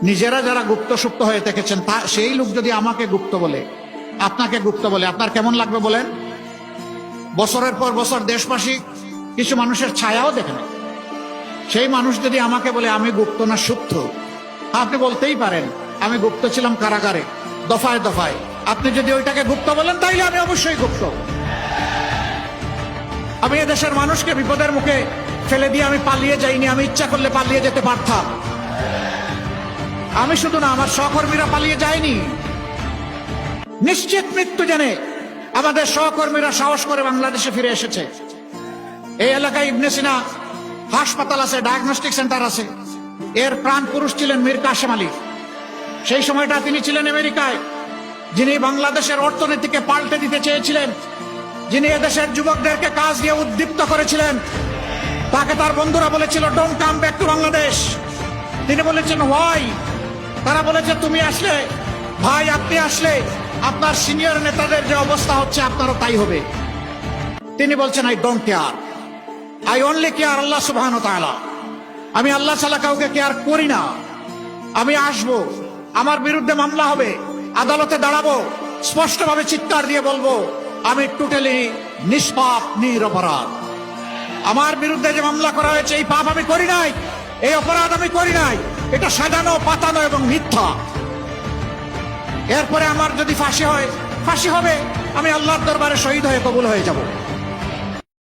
নিজেরা যারা গুপ্ত সুপ্ত হয়ে থেকেছেন সেই লোক যদি আমাকে গুপ্ত বলে, আপনাকে গুপ্ত বলে, আপনার কেমন লাগবে বলেন? বছরের পর বছর দেশবাসী কিছু মানুষের ছায়াও দেখে না। সেই মানুষ যদি আমাকে বলে আমি গুপ্ত না সুপ্ত, আপনি বলতেই পারেন আমি গুপ্ত ছিলাম কারাগারে, দফায় দফায়। আপনি যদি ওইটাকে গুপ্ত বলেন তাইলে আমি অবশ্যই গুপ্ত। আমি এদেশের মানুষকে বিপদের মুখে ফেলে দিয়ে আমি পালিয়ে যাইনি, আমি ইচ্ছা করলে পালিয়ে যেতে পারতাম। আমি শুধু না, আমার সহকর্মীরা পালিয়ে যায়নি। নিশ্চিত মৃত্যু জেনে আমাদের সহকর্মীরা সাহস করে বাংলাদেশে ফিরে এসেছে। এই এলাকায় ইবনে সিনা হাসপাতাল আছে, ডায়াগনস্টিক সেন্টার আছে। এর প্রাণ পুরুষ ছিলেন মীর কাসেম আলী। সেই সময়টা তিনি ছিলেন আমেরিকায়, যিনি বাংলাদেশের অর্থনীতিকে পাল্টে দিতে চেয়েছিলেন, যিনি এদেশের যুবকদেরকে কাজ দিয়ে উদ্দীপ্ত করেছিলেন। তাকে তার বন্ধুরা বলেছিল don't come back to Bangladesh. তিনি বলেছেন হোয়াই? তারা বলেছে তুমি আসলে, ভাই আপনি আসলে আপনার সিনিয়র নেতাদের যে অবস্থা হচ্ছে আপনারও তাই হবে। তিনি বলছেন I don't care, I only care Allah সুবহানাহু ওয়া তাআলা। আমি আল্লাহ ছাড়া কাউকে কেয়ার করি না। আমি আসব, আমার বিরুদ্ধে মামলা হবে, আদালতে দাঁড়াবো, স্পষ্টভাবে চিৎকার দিয়ে বলবো আমি টোটালি নিষ্পাপ, নিরপরাধ। আমার বিরুদ্ধে যে মামলা করা হয়েছে এই পাপ আমি করি নাই, এই অপরাধ আমি করি নাই, এটা সাজানো, পাতানো এবং মিথ্যা। এরপরে আমার যদি ফাঁসি হয়, ফাঁসি হবে, আমি আল্লাহর দরবারে শহীদ হয়ে কবুল হয়ে যাব।